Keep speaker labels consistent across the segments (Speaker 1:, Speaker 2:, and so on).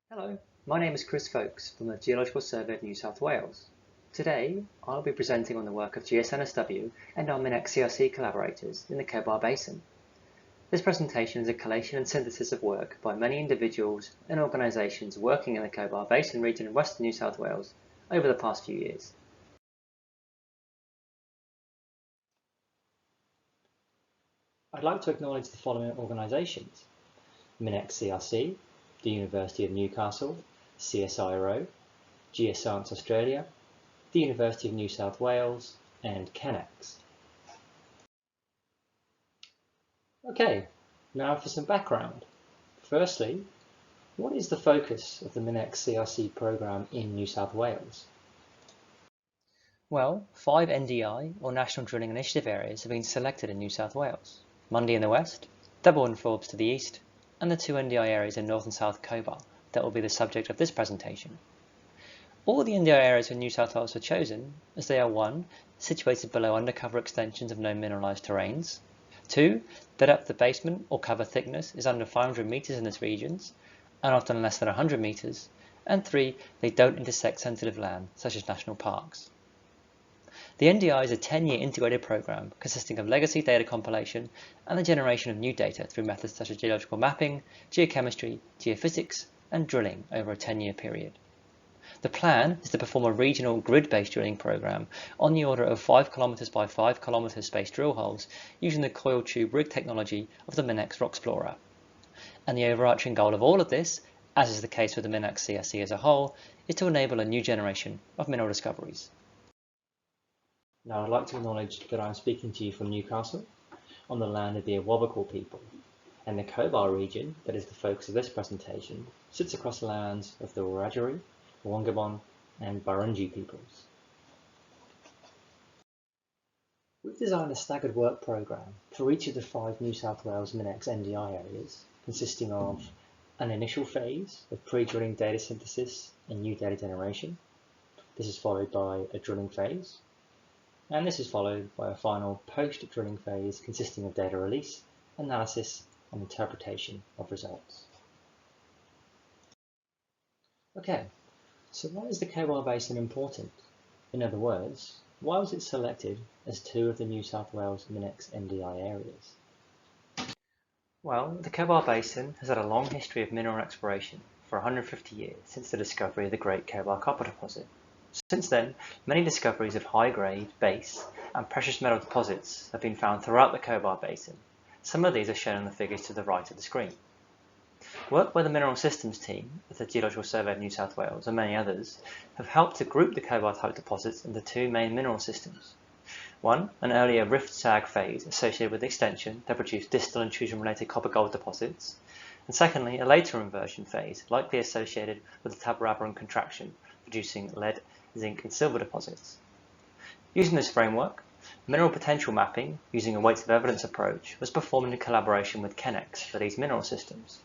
Speaker 1: Hello, my name is Chris Folkes from the Geological Survey of New South Wales. Today, I'll be presenting on the work of GSNSW and our MinEx CRC collaborators in the Cobar Basin. This presentation is a collation and synthesis of work by many individuals and organisations working in the Cobar Basin region in western New South Wales over the past few years. I'd like to acknowledge the following organisations: MinEx CRC, the University of Newcastle, CSIRO, Geoscience Australia, the University of New South Wales, and CanEx. Okay, now for some background. Firstly, what is the focus of the MinEx CRC program in New South Wales? Well, 5 NDI, or National Drilling Initiative areas, have been selected in New South Wales: Mundy in the west, Double and Forbes to the east, and the 2 NDI areas in North and South Cobar that will be the subject of this presentation. All the NDI areas in New South Wales are chosen as they are 1. Situated below undercover extensions of known mineralised terrains, 2. The depth of basement or cover thickness is under 500 metres in these regions and often less than 100 metres, and 3. They don't intersect sensitive land such as national parks. The NDI is a 10-year integrated program consisting of legacy data compilation and the generation of new data through methods such as geological mapping, geochemistry, geophysics, and drilling over a 10-year period. The plan is to perform a regional grid-based drilling program on the order of 5 km by 5 km spaced drill holes using the coil tube rig technology of the MinEx Rocksplorer. And the overarching goal of all of this, as is the case with the MinEx CRC as a whole, is to enable a new generation of mineral discoveries. Now I'd like to acknowledge that I'm speaking to you from Newcastle, on the land of the Awabakal people, and the Cobar region, that is the focus of this presentation, sits across the lands of the Wiradjuri, Wongabon and Barungi peoples. We've designed a staggered work programme for each of the 5 New South Wales MinEx NDI areas, consisting of an initial phase of pre-drilling data synthesis and new data generation. This is followed by a drilling phase, and this is followed by a final post-drilling phase consisting of data release, analysis, and interpretation of results. Okay, so why is the Cobar Basin important? In other words, why was it selected as 2 of the New South Wales MinEx NDI areas? Well, the Cobar Basin has had a long history of mineral exploration for 150 years since the discovery of the Great Cobar copper deposit. Since then, many discoveries of high-grade, base, and precious metal deposits have been found throughout the Cobar Basin. Some of these are shown in the figures to the right of the screen. Work by the Mineral Systems team at the Geological Survey of New South Wales and many others have helped to group the Cobar-type deposits into 2 main mineral systems. 1, an earlier rift-sag phase associated with extension that produced distal intrusion-related copper-gold deposits, and secondly, a later inversion phase likely associated with the Tabarabaran contraction, producing lead, zinc and silver deposits. Using this framework, mineral potential mapping using a weights of evidence approach was performed in collaboration with CanEx for these mineral systems.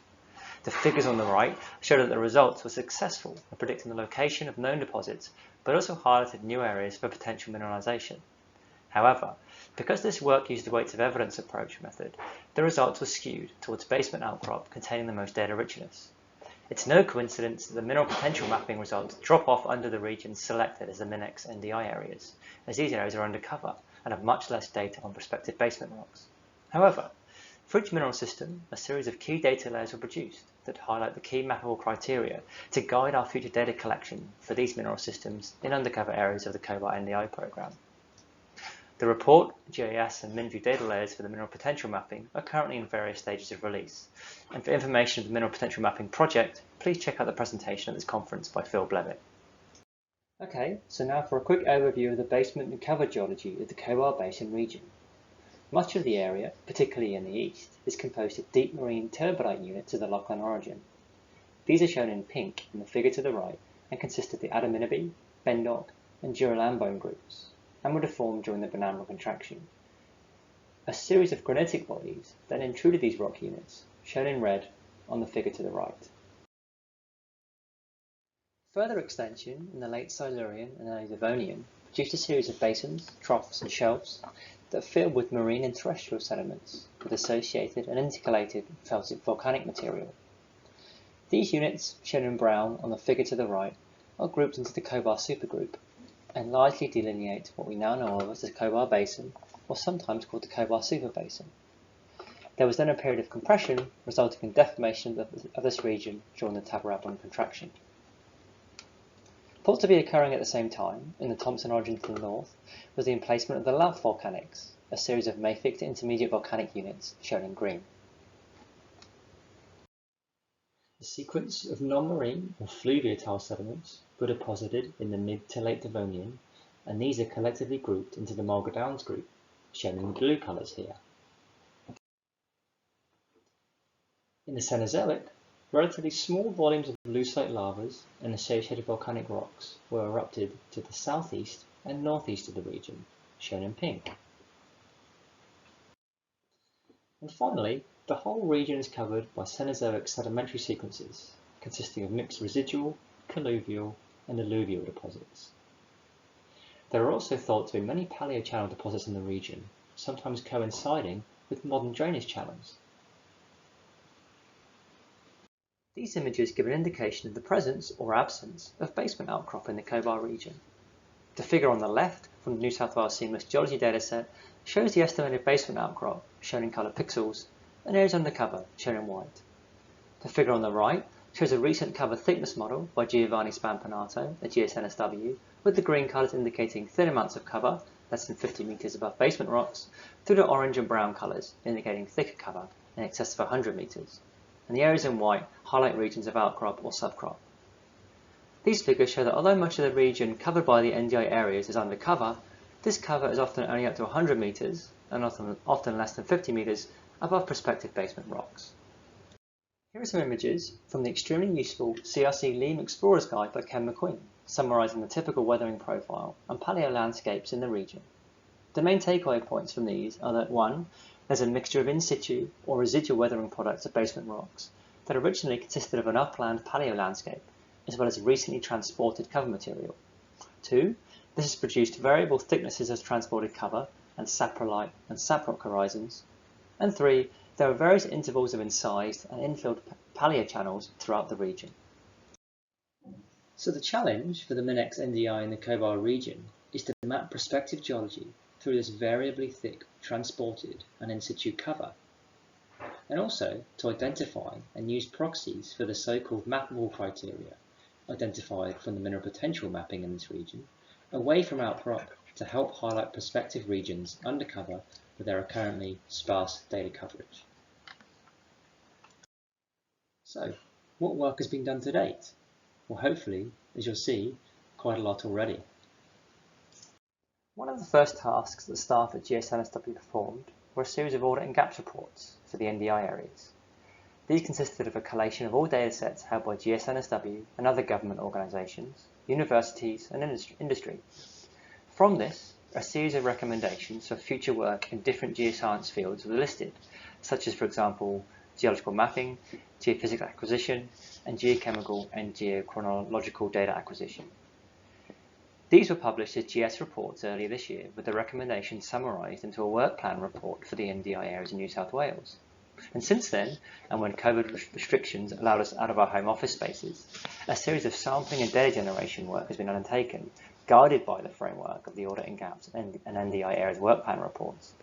Speaker 1: The figures on the right show that the results were successful in predicting the location of known deposits, but also highlighted new areas for potential mineralization. However, because this work used the weights of evidence approach method, the results were skewed towards basement outcrop containing the most data richness. It's no coincidence that the mineral potential mapping results drop off under the regions selected as the MinEx NDI areas, as these areas are undercover and have much less data on prospective basement rocks. However, for each mineral system, a series of key data layers were produced that highlight the key mappable criteria to guide our future data collection for these mineral systems in undercover areas of the Cobar NDI program. The report, GIS and MinView data layers for the mineral potential mapping are currently in various stages of release. And for information of the mineral potential mapping project, please check out the presentation at this conference by Phil Blevett. Okay, so now for a quick overview of the basement and cover geology of the Cobar Basin region. Much of the area, particularly in the east, is composed of deep marine turbidite units of the Lachlan origin. These are shown in pink in the figure to the right and consist of the Adaminabi, Bendoc, and Juralambone groups, and were deformed during the Bonanza contraction. A series of granitic bodies then intruded these rock units, shown in red on the figure to the right. Further extension in the late Silurian and early Devonian produced a series of basins, troughs, and shelves that filled with marine and terrestrial sediments with associated and intercalated felsic volcanic material. These units, shown in brown on the figure to the right, are grouped into the Cobar supergroup and largely delineate what we now know of as the Cobar Basin, or sometimes called the Cobar Superbasin. There was then a period of compression, resulting in deformation of this region during the Tabarabban contraction. Thought to be occurring at the same time, in the Thompson origin to the north, was the emplacement of the Lauf volcanics, a series of mafic to intermediate volcanic units, shown in green. A sequence of non-marine or fluviatile sediments were deposited in the mid to late Devonian, and these are collectively grouped into the Mulga Downs group, shown in the blue colours here. In the Cenozoic, relatively small volumes of lucite lavas and associated volcanic rocks were erupted to the southeast and northeast of the region, shown in pink. And finally, the whole region is covered by Cenozoic sedimentary sequences, consisting of mixed residual, colluvial, and alluvial deposits. There are also thought to be many paleochannel deposits in the region, sometimes coinciding with modern drainage channels. These images give an indication of the presence or absence of basement outcrop in the Cobar region. The figure on the left from the New South Wales Seamless Geology dataset shows the estimated basement outcrop, shown in colour pixels, and areas under cover, shown in white. The figure on the right shows a recent cover thickness model by Giovanni Spampanato at GSNSW, with the green colours indicating thin amounts of cover, less than 50 metres above basement rocks, through to orange and brown colours, indicating thicker cover in excess of 100 metres, and the areas in white highlight regions of outcrop or subcrop. These figures show that although much of the region covered by the NDI areas is under cover, this cover is often only up to 100 metres and often less than 50 metres above prospective basement rocks. Here are some images from the extremely useful CRC Leam Explorer's Guide by Ken McQueen, summarising the typical weathering profile and paleolandscapes in the region. The main takeaway points from these are that 1. There's a mixture of in situ or residual weathering products of basement rocks that originally consisted of an upland paleolandscape, as well as recently transported cover material. 2. This has produced variable thicknesses of transported cover and saprolite and saprock horizons. And 3. There are various intervals of incised and infilled paleochannels throughout the region. So the challenge for the MinEx NDI in the Cobar region is to map prospective geology through this variably thick, transported and in situ cover, and also to identify and use proxies for the so-called mappable criteria identified from the mineral potential mapping in this region, away from outcrop to help highlight prospective regions under cover where there are currently sparse data coverage. So, what work has been done to date? Well, hopefully, as you'll see, quite a lot already. One of the first tasks that staff at GSNSW performed were a series of audit and gaps reports for the NDI areas. These consisted of a collation of all datasets held by GSNSW and other government organisations, universities and industry. From this, a series of recommendations for future work in different geoscience fields were listed, such as, for example, geological mapping, geophysics acquisition, and geochemical and geochronological data acquisition. These were published as GS reports earlier this year, with the recommendations summarised into a work plan report for the NDI areas in New South Wales. And since then, and when COVID restrictions allowed us out of our home office spaces, a series of sampling and data generation work has been undertaken, guided by the framework of the Audit and Gaps and NDI areas work plan reports.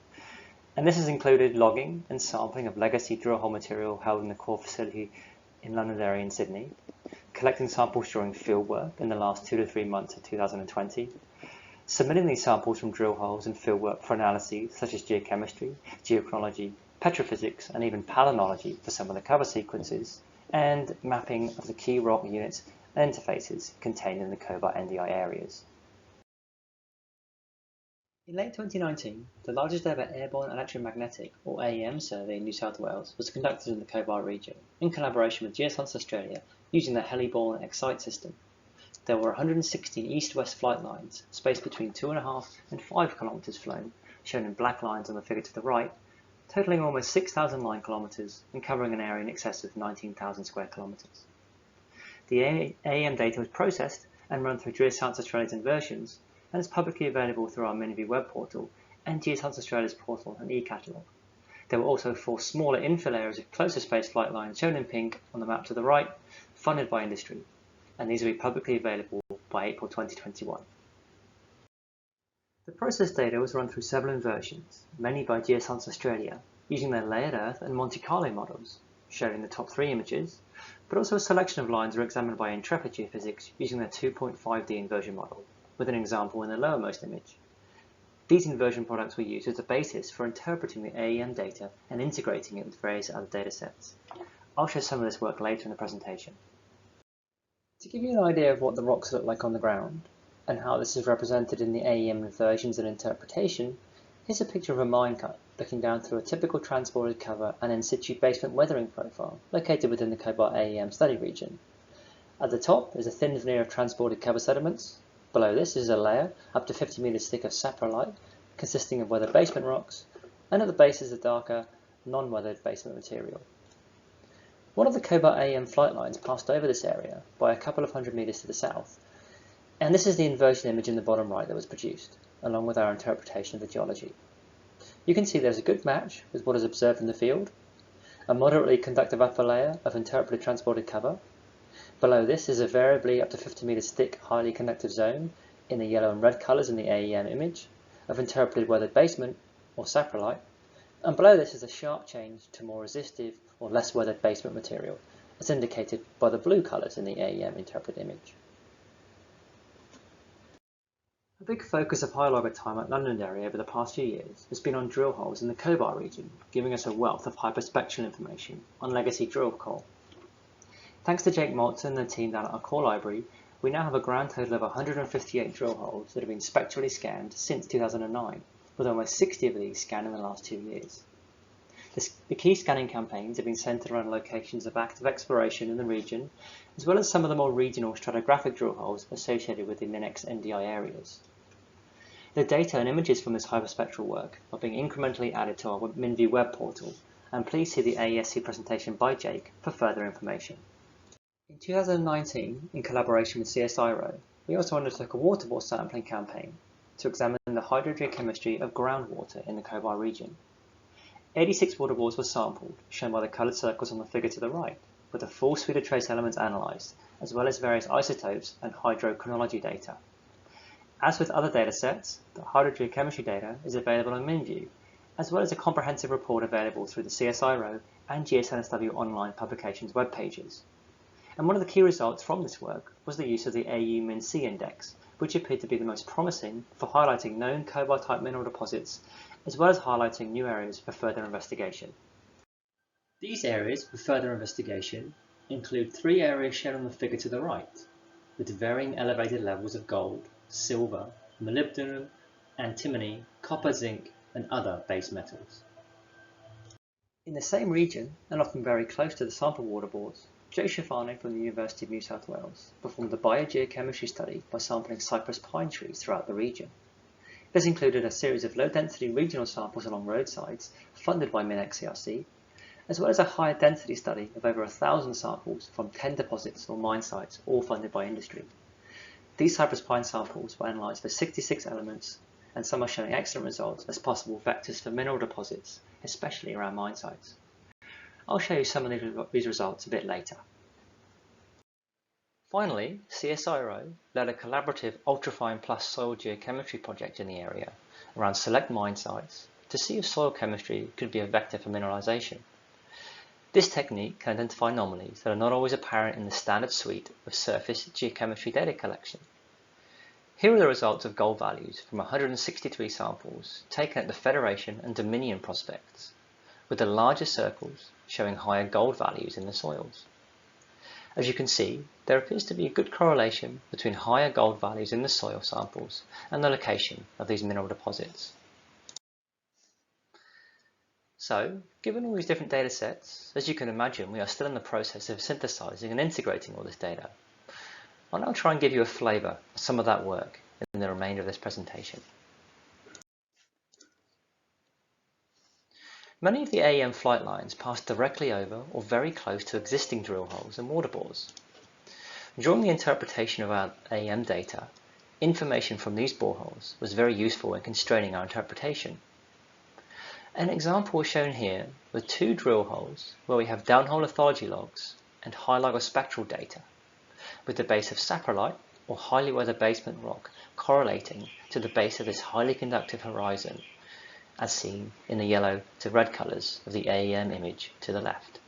Speaker 1: And this has included logging and sampling of legacy drill hole material held in the core facility in Londonderry and Sydney, collecting samples during fieldwork in the last 2 to 3 months of 2020, submitting these samples from drill holes and fieldwork for analyses such as geochemistry, geochronology, petrophysics, and even palynology for some of the cover sequences, and mapping of the key rock units and interfaces contained in the Cobar NDI areas. In late 2019, the largest ever airborne electromagnetic, or AEM, survey in New South Wales was conducted in the Cobar region, in collaboration with Geoscience Australia, using the Heliborne Excite system. There were 116 east-west flight lines, spaced between 2.5 and 5 kilometres flown, shown in black lines on the figure to the right, totaling almost 6,000 line kilometres and covering an area in excess of 19,000 square kilometres. The AEM data was processed and run through Geoscience Australia's inversions, and is publicly available through our MinView web portal and Geoscience Australia's portal and e-catalogue. There were also 4 smaller infill areas of closer spaced flight lines shown in pink on the map to the right, funded by industry, and these will be publicly available by April 2021. The process data was run through several inversions, mainly by GSNSW Australia, using their layered Earth and Monte Carlo models, showing the top 3 images, but also a selection of lines were examined by Intrepid Geophysics using their 2.5D inversion model, with an example in the lowermost image. These inversion products were used as the basis for interpreting the AEM data and integrating it with various other datasets. I'll show some of this work later in the presentation. To give you an idea of what the rocks look like on the ground, and how this is represented in the AEM inversions and interpretation, here's a picture of a mine cut looking down through a typical transported cover and in situ basement weathering profile located within the Cobar AEM study region. At the top is a thin veneer of transported cover sediments. Below this is a layer up to 50 meters thick of saprolite consisting of weathered basement rocks, and at the base is a darker, non-weathered basement material. One of the Cobar AEM flight lines passed over this area by a couple of 100 meters to the south, and this is the inversion image in the bottom right that was produced, along with our interpretation of the geology. You can see there's a good match with what is observed in the field, a moderately conductive upper layer of interpreted transported cover. Below this is a variably up to 50 meters thick, highly conductive zone in the yellow and red colors in the AEM image of interpreted weathered basement or saprolite, and below this is a sharp change to more resistive or less weathered basement material, as indicated by the blue colors in the AEM interpreted image. A big focus of high-logger time at Londonderry over the past few years has been on drill holes in the Cobar region, giving us a wealth of hyperspectral information on legacy drill core. Thanks to Jake Malton and the team down at our core library, we now have a grand total of 158 drill holes that have been spectrally scanned since 2009, with almost 60 of these scanned in the last 2 years. The key scanning campaigns have been centered around locations of active exploration in the region, as well as some of the more regional stratigraphic drill holes associated with the MinEx NDI areas. The data and images from this hyperspectral work are being incrementally added to our MinView web portal, and please see the AESC presentation by Jake for further information. In 2019, in collaboration with CSIRO, we also undertook a waterbore sampling campaign to examine the hydrogeochemistry of groundwater in the Cobar region. 86 waterbores were sampled, shown by the coloured circles on the figure to the right, with a full suite of trace elements analysed, as well as various isotopes and hydrochronology data. As with other datasets, the hydrogeochemistry data is available on MinView, as well as a comprehensive report available through the CSIRO and GSNSW online publications web pages. And one of the key results from this work was the use of the AU Min-C index, which appeared to be the most promising for highlighting known Cobar-type mineral deposits, as well as highlighting new areas for further investigation. These areas for further investigation include 3 areas shown on the figure to the right, with varying elevated levels of gold, silver, molybdenum, antimony, copper, zinc, and other base metals. In the same region, and often very close to the sample waterbores, Joe Schifano from the University of New South Wales performed a biogeochemistry study by sampling cypress pine trees throughout the region. This included a series of low-density regional samples along roadsides funded by MinEx ERC, as well as a higher density study of over 1,000 samples from 10 deposits or mine sites, all funded by industry. These cypress pine samples were analysed for 66 elements, and some are showing excellent results as possible vectors for mineral deposits, especially around mine sites. I'll show you some of these results a bit later. Finally, CSIRO led a collaborative ultrafine plus soil geochemistry project in the area around select mine sites to see if soil chemistry could be a vector for mineralisation. This technique can identify anomalies that are not always apparent in the standard suite of surface geochemistry data collection. Here are the results of gold values from 163 samples taken at the Federation and Dominion prospects, with the larger circles showing higher gold values in the soils. As you can see, there appears to be a good correlation between higher gold values in the soil samples and the location of these mineral deposits. So, given all these different data sets, as you can imagine, we are still in the process of synthesizing and integrating all this data. I'll now try and give you a flavour of some of that work in the remainder of this presentation. Many of the AEM flight lines pass directly over or very close to existing drill holes and waterbores. During the interpretation of our AEM data, information from these boreholes was very useful in constraining our interpretation. An example is shown here with two drill holes where we have downhole lithology logs and high ligospectral data, with the base of saprolite or highly weathered basement rock correlating to the base of this highly conductive horizon, as seen in the yellow to red colours of the AEM image to the left.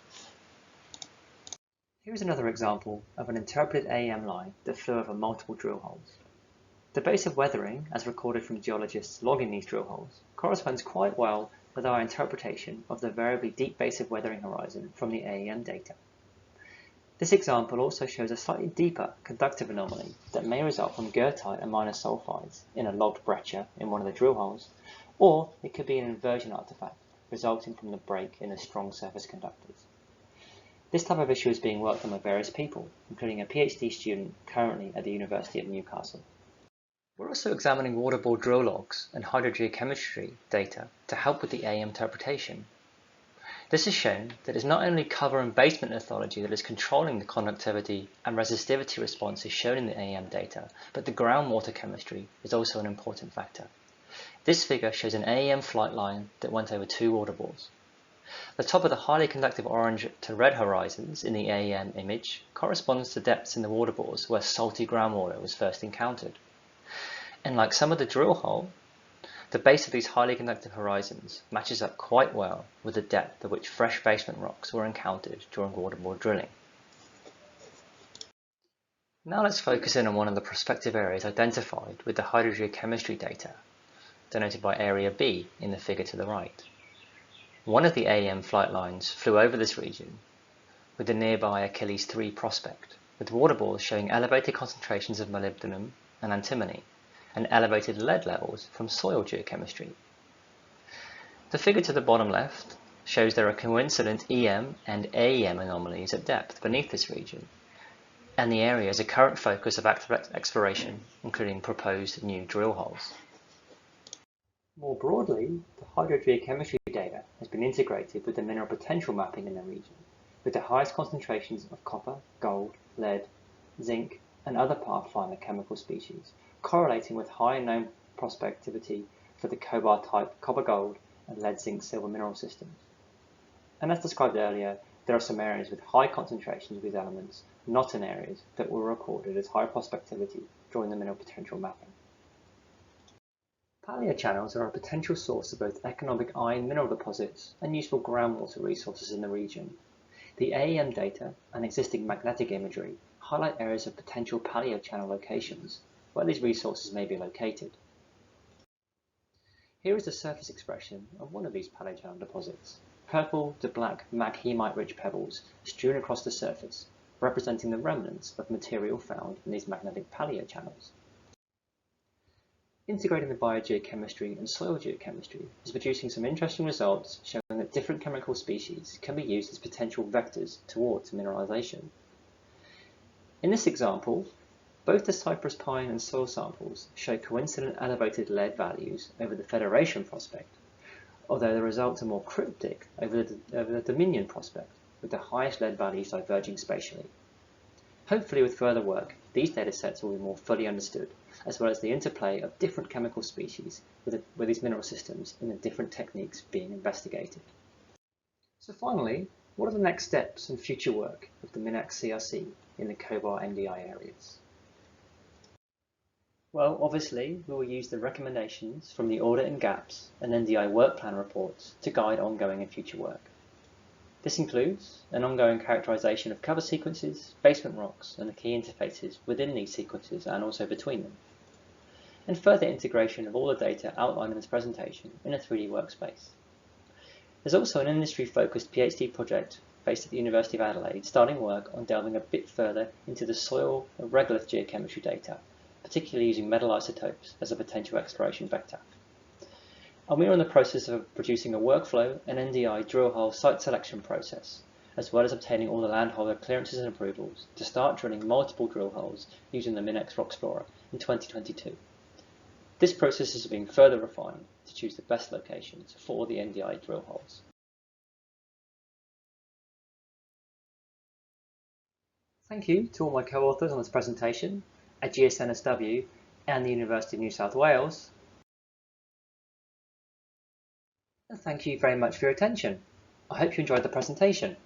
Speaker 1: Here is another example of an interpreted AEM line that flew over multiple drill holes. The base of weathering, as recorded from geologists logging these drill holes, corresponds quite well with our interpretation of the variably deep base of weathering horizon from the AEM data. This example also shows a slightly deeper conductive anomaly that may result from goethite and minor sulfides in a logged breccia in one of the drill holes, or it could be an inversion artifact resulting from the break in the strong surface conductors. This type of issue is being worked on by various people, including a PhD student currently at the University of Newcastle. We're also examining waterborne drill logs and hydrogeochemistry data to help with the AEM interpretation. This has shown that it's not only cover and basement lithology that is controlling the conductivity and resistivity responses shown in the AEM data, but the groundwater chemistry is also an important factor. This figure shows an AEM flight line that went over two waterboards. The top of the highly conductive orange to red horizons in the AEM image corresponds to depths in the waterbores where salty groundwater was first encountered. And like some of the drill hole, the base of these highly conductive horizons matches up quite well with the depth at which fresh basement rocks were encountered during waterborne drilling. Now let's focus in on one of the prospective areas identified with the hydrogeochemistry data, denoted by Area B in the figure to the right. One of the AEM flight lines flew over this region with the nearby Achilles 3 prospect, with waterbores showing elevated concentrations of molybdenum and antimony, and elevated lead levels from soil geochemistry. The figure to the bottom left shows there are coincident EM and AEM anomalies at depth beneath this region, and the area is a current focus of exploration, including proposed new drill holes. More broadly, the hydrogeochemistry data has been integrated with the mineral potential mapping in the region, with the highest concentrations of copper, gold, lead, zinc, and other pathfinder chemical species, correlating with high known prospectivity for the Cobar type copper gold and lead zinc silver mineral systems. And as described earlier, there are some areas with high concentrations of these elements not in areas that were recorded as high prospectivity during the mineral potential mapping. Paleochannels are a potential source of both economic iron mineral deposits and useful groundwater resources in the region. The AEM data and existing magnetic imagery highlight areas of potential paleochannel locations where these resources may be located. Here is the surface expression of one of these paleochannel deposits, purple to black maghemite-rich pebbles strewn across the surface, representing the remnants of material found in these magnetic paleochannels. Integrating the biogeochemistry and soil geochemistry is producing some interesting results showing that different chemical species can be used as potential vectors towards mineralization. In this example, both the cypress pine and soil samples show coincident elevated lead values over the Federation prospect, although the results are more cryptic over the Dominion prospect, with the highest lead values diverging spatially. Hopefully with further work, these datasets will be more fully understood, as well as the interplay of different chemical species with these mineral systems in the different techniques being investigated. So finally, what are the next steps and future work of the MinEx CRC in the Cobar NDI areas? Well, obviously, we will use the recommendations from the Audit and Gaps and NDI work plan reports to guide ongoing and future work. This includes an ongoing characterization of cover sequences, basement rocks, and the key interfaces within these sequences and also between them, and further integration of all the data outlined in this presentation in a 3D workspace. There's also an industry-focused PhD project based at the University of Adelaide starting work on delving a bit further into the soil and regolith geochemistry data, particularly using metal isotopes as a potential exploration vector. And we are in the process of producing a workflow and NDI drill hole site selection process, as well as obtaining all the landholder clearances and approvals to start drilling multiple drill holes using the MinEx Rock Explorer in 2022. This process is being further refined to choose the best locations for the NDI drill holes. Thank you to all my co-authors on this presentation at GSNSW and the University of New South Wales. Thank you very much for your attention. I hope you enjoyed the presentation.